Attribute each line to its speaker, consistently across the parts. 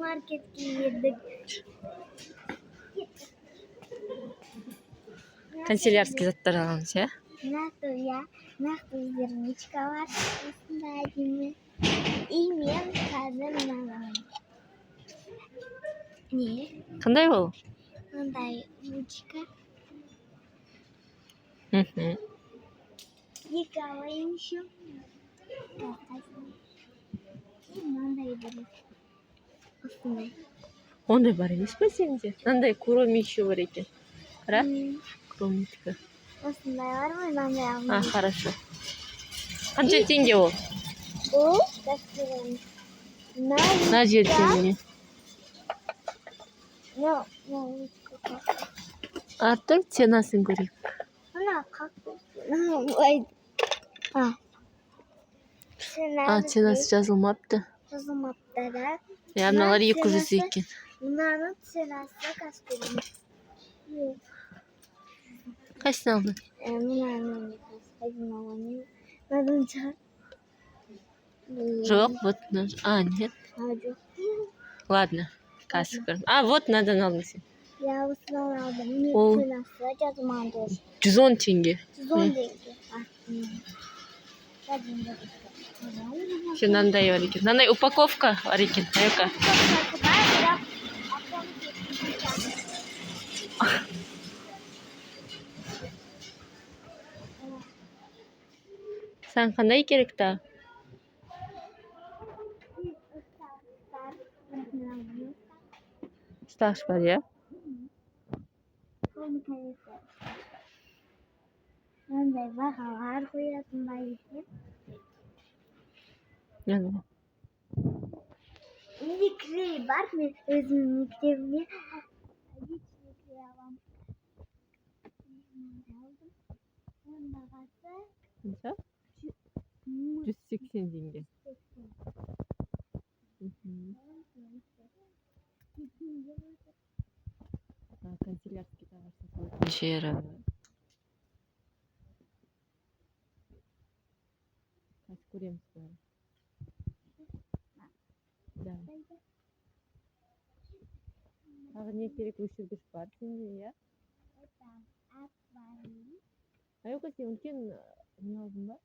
Speaker 1: Marketке girdik.
Speaker 2: Канцелярский заттар аламыз, ya.
Speaker 1: Нақты зерничка бар. Осындай әдемі. И мен қазір мыналамын. Не?
Speaker 2: Қандай ол?
Speaker 1: Мындай ручка. Екі алайын еще. И мынандай бір. Осындай.
Speaker 2: Ондай бар емес пе сенде? Мынандай куроми еще бар екен. Қара? Куромитка.
Speaker 1: Осындай бар ма? Мынандай алмай.
Speaker 2: Хорошо. Қанша теңге ол?
Speaker 1: Бұл кәсіпорын.
Speaker 2: На жер теңге. Артыр ценасын көрейік.
Speaker 1: Ана қақ.
Speaker 2: Ценасы жазылмапты.
Speaker 1: Жазылмапты да.
Speaker 2: Мыналар 200 екен.
Speaker 1: Мынаның ценасы кәсіпорын.
Speaker 2: Қайсысын алдың?
Speaker 1: Мынаның қайсысын аламын. Мынаның шығар.
Speaker 2: Жоқ, вот. Нет.
Speaker 1: Жоқ.
Speaker 2: Ладно. Кассу көрдім. Вот мынадан алдың сен.
Speaker 1: Я осыдан алдым.
Speaker 2: Ол
Speaker 1: Ценасы жазылмады.
Speaker 2: 110 теңге.
Speaker 1: 110 теңге.
Speaker 2: Сен мынандай бар екен. Мынандай упаковка бар екен. Аяқа. Саған қандай керек та? Стаж бар, ya?
Speaker 1: Мынандай бағалар қоятын бар екен. Менде клей бар, мен өзімнің мектебіме личный клей аламын. Оның бағасы
Speaker 2: Қанша? 180 теңге. Канцелярский товар сатылатын жері. Қазір көреміз бәрі. Да. Тағы не керек? Өшіргіш бар сенде, ya? Аяқа сен үлкен не алдың ба?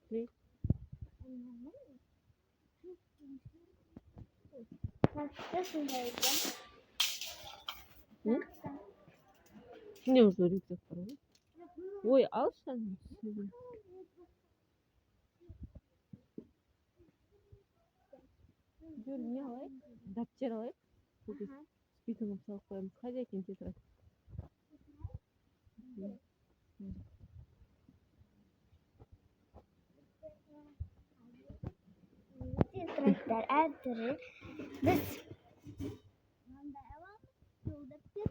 Speaker 2: Клей. Сенде уже рюкзак бар ғой? Ой, алшы ана. Не алайық? Дәптер алайық? Списогын салып қоямыз. Қайда екен тетрадь?
Speaker 1: Тетрадьтар әртүрлі. Біз мынандай аламыз, сол дәптер.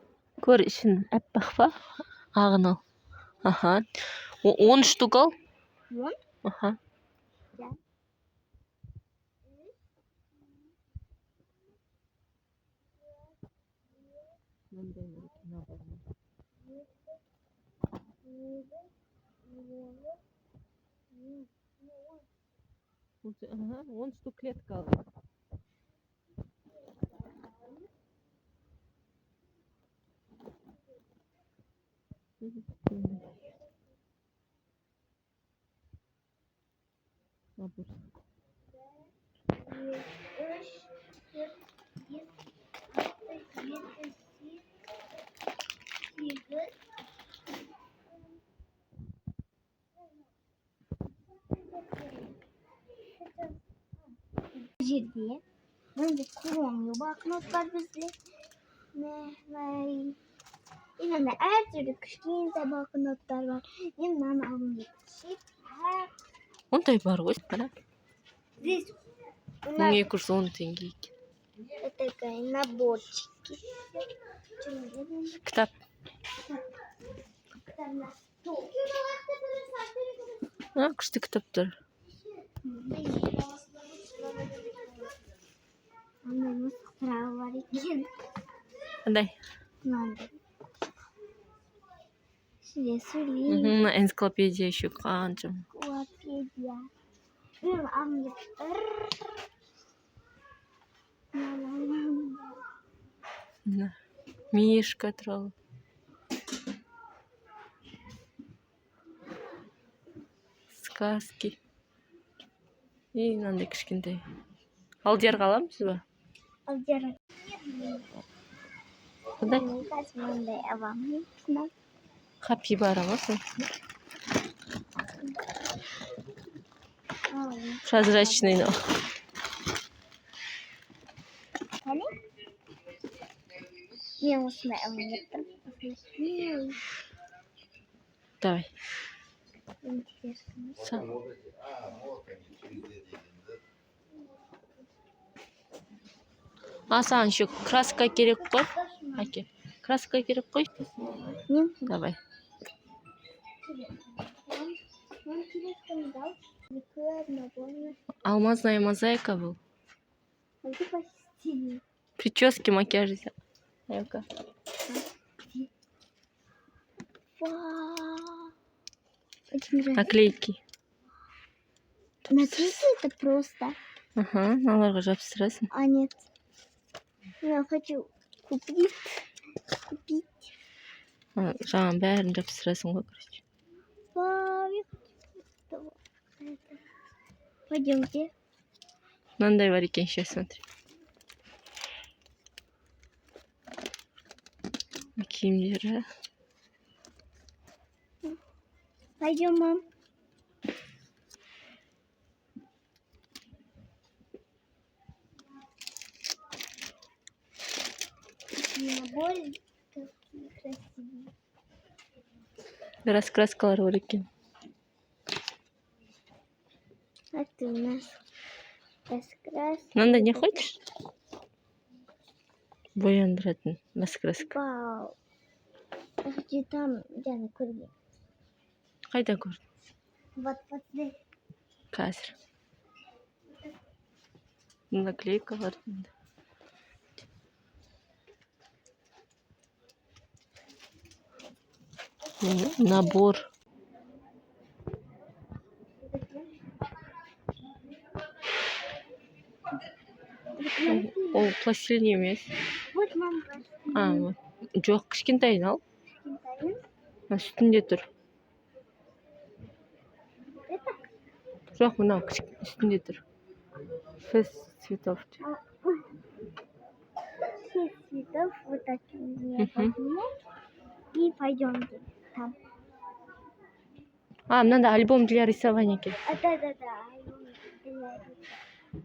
Speaker 2: Көр ішін әппақ па? Ағын ал. 10 штук ал.
Speaker 1: 10?
Speaker 2: Мынандай набор. 10 штук клетка ал. Набор.
Speaker 1: 3, 4, 5, 6, 7, 8, 9, 10. Жерде мынандай куромный блокнот бар бізде. И мынандай әртүрлі кішкентай блокноттар бар. Мен мынаны алғым келді.
Speaker 2: Ондай бар ғой, қара.
Speaker 1: Здесь
Speaker 2: 1210 теңге екен.
Speaker 1: это наборчики.
Speaker 2: Кітап. Күшті кітаптар.
Speaker 1: Андай мысықтар бар екен.
Speaker 2: Қандай?
Speaker 1: Мынандай. Ішінде сөйлейді.
Speaker 2: Энциклопедия еще қанша.
Speaker 1: Энциклопедия. Мен алғым келді.
Speaker 2: Мына Мишка туралы. Сказки. И мынандай кішкентай. Алдиярға аламыз ба?
Speaker 1: Алдияр.
Speaker 2: Кудай?
Speaker 1: Қазір мындай аламын. Сынап.
Speaker 2: Капибара ма сол? Прозрачный, но.
Speaker 1: Қане? Мен осындай аламын. Осындай.
Speaker 2: Давай.
Speaker 1: Интересно.
Speaker 2: Сам. А саған еще краска керек қой. Әке. Краска керек қой.
Speaker 1: Мен
Speaker 2: Давай.
Speaker 1: Вам телефон дал? Никакой наборный.
Speaker 2: Алмазная мозаика был.
Speaker 1: А ты почти.
Speaker 2: Прически, макияжи. Аяка.
Speaker 1: Вау. Очень нравится.
Speaker 2: Наклейки.
Speaker 1: Написано это просто.
Speaker 2: Ага, мыналарға жапсырасың.
Speaker 1: А нет. Я хочу купить.
Speaker 2: Жаңа бәрін жапсырасың ғой, короче.
Speaker 1: Вау, я хочу это. Пойдемте.
Speaker 2: Мынандай бар екен, сейчас смотри. Киімдері.
Speaker 1: Пойдем, мам. Набор какие красивые.
Speaker 2: Раскраскалар бар екен.
Speaker 1: А ты у нас раскрас.
Speaker 2: Мынандай не хочешь? Бояндыратын раскраска.
Speaker 1: Вау. Я хочу там, где на курге.
Speaker 2: Қайда көрдің?
Speaker 1: Вот здесь.
Speaker 2: Қазір. Наклейка бар. Набор. Ол пластилин емес.
Speaker 1: Вот мам.
Speaker 2: А, вот. Жоқ, кішкентайын ал. Үстінде тұр.
Speaker 1: Это?
Speaker 2: Жоқ, мынау үстінде тұр. 6 цветов.
Speaker 1: 6 цветов. Вот такие. И пойдемте там.
Speaker 2: А, мынандай альбом для рисования екен.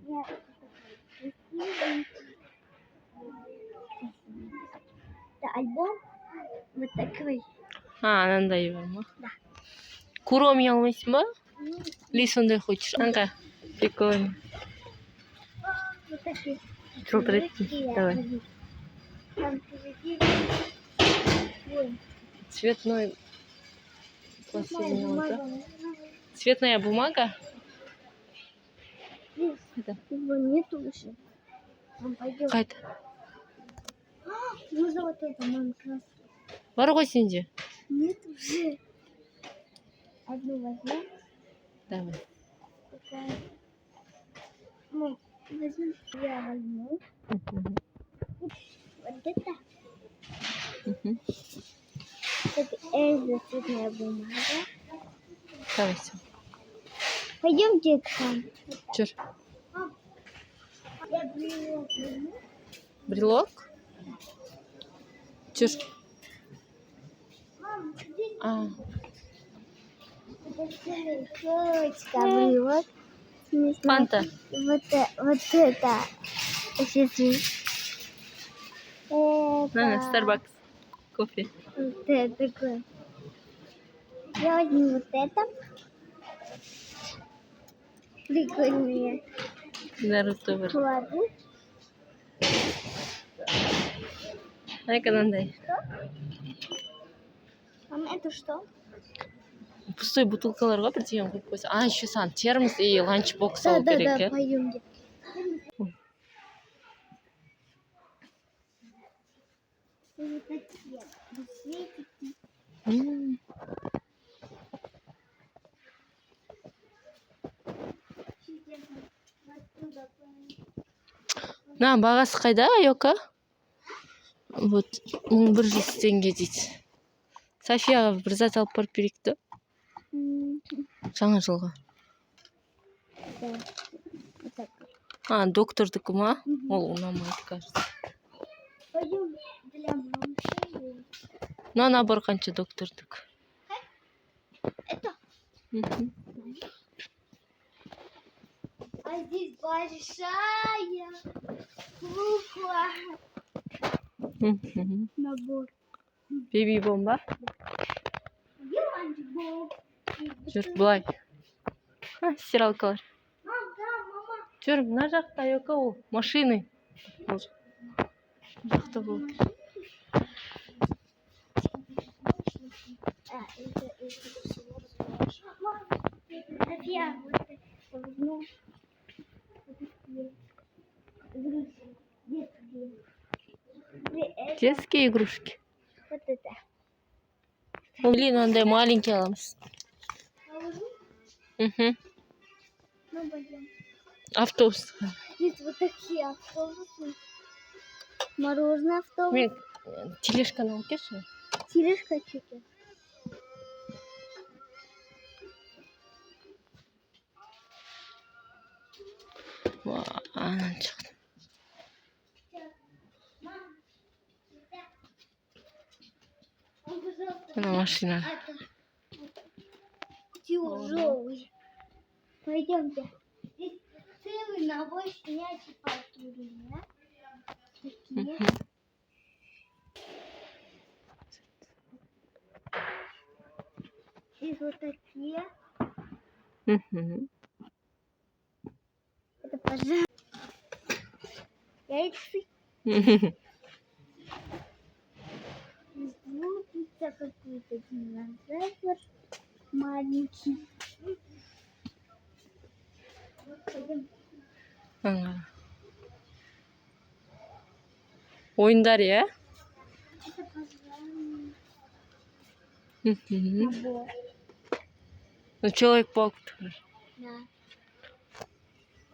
Speaker 1: Да. Это альбом вот такой.
Speaker 2: А, анандай бар ма?
Speaker 1: Да.
Speaker 2: Куроми алмайсың ба? Или сондай хочешь? Анка, прикольно.
Speaker 1: Вот такие.
Speaker 2: Жылтырайтын. Давай.
Speaker 1: Там впереди. Ой,
Speaker 2: Цветной пластилин.
Speaker 1: бумага.
Speaker 2: Цветная бумага?
Speaker 1: Здесь
Speaker 2: Это.
Speaker 1: его нету уже. Пойдем.
Speaker 2: Қайда?
Speaker 1: Нужно вот это, мам, красиво.
Speaker 2: Бар ғой сенде?
Speaker 1: Нет уже. Одну возьмем.
Speaker 2: Давай.
Speaker 1: Такая. Мам, возьмем. Я возьму. Вот это. Это цветная бумага.
Speaker 2: Давай, все.
Speaker 1: Пойдемте там.
Speaker 2: Жүр.
Speaker 1: Я брелок возьму.
Speaker 2: Брелок? Жүр.
Speaker 1: Мам, здесь
Speaker 2: А,
Speaker 1: это точка брелок. Не знаю.
Speaker 2: фанта.
Speaker 1: Вот это. Сейчас.
Speaker 2: На, Starbucks. Кофе.
Speaker 1: Вот это такое. Я возьму вот это. Прикольные.
Speaker 2: Наруто бар.
Speaker 1: Кладу.
Speaker 2: Айка мынандай.
Speaker 1: Мам, это что?
Speaker 2: Пустой бутылкалар ғой бірдеңе қойып қойса. А, еще саған термос и ланчбокс алу керек,
Speaker 1: Да,
Speaker 2: иә?
Speaker 1: пойдемте. Вот такие. Светики.
Speaker 2: На, бағасы қайда, Айока? Вот 1100 теңге дейді. Софияға бір зат алып барып берейік та. Жаңа жылға.
Speaker 1: Да. Вот так.
Speaker 2: Доктордікі ма? Ол ұнамайды, кажется.
Speaker 1: Пойдем для мамы.
Speaker 2: Мына бар қанша доктордікі.
Speaker 1: Это?
Speaker 2: Мгм.
Speaker 1: А здесь большая кукла.
Speaker 2: Мгм.
Speaker 1: Набор.
Speaker 2: Беби бомба.
Speaker 1: Где ланчбол?
Speaker 2: Жүр, былай. Стиралкалар.
Speaker 1: Мам, да, мама.
Speaker 2: Жүр, мына жақта yo'q ол. Машины. Ол жақта бұл.
Speaker 1: Это всего разбираешь. Мама, София, вот это, ну, вот такие игрушки. Детские. Это,
Speaker 2: Детские игрушки.
Speaker 1: вот это.
Speaker 2: Блин, андай маленький аламыз.
Speaker 1: Положу?
Speaker 2: Мгм.
Speaker 1: Ну, пойдем.
Speaker 2: Автобус.
Speaker 1: Здесь вот такие автобусы. Мороженое автобус.
Speaker 2: Мен тележканы алып келші.
Speaker 1: Тележка чеки.
Speaker 2: Анан шықты. Мына машина.
Speaker 1: Тяжелый. Пойдемте. Здесь целый набор щенячьей патрульной, да? Такие.
Speaker 2: Мгм.
Speaker 1: Здесь вот такие.
Speaker 2: Мгм.
Speaker 1: Это пожар. Яйцы. Луpiца какой-то динозавр. Маленький. Пойдем.
Speaker 2: Ойындар, иә?
Speaker 1: Это пожарный
Speaker 2: Мгм.
Speaker 1: набор.
Speaker 2: Ну, Человек-паук.
Speaker 1: Да.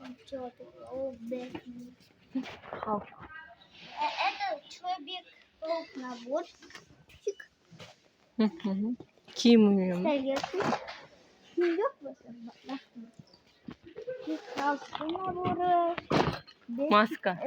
Speaker 1: Он что такое? О, Бэтмен. Это Человек-паук наборчик.
Speaker 2: Мгм. Киім.
Speaker 1: Тарелки. Снег в этом наборе. Здесь халку наборы. Здесь-
Speaker 2: Маска.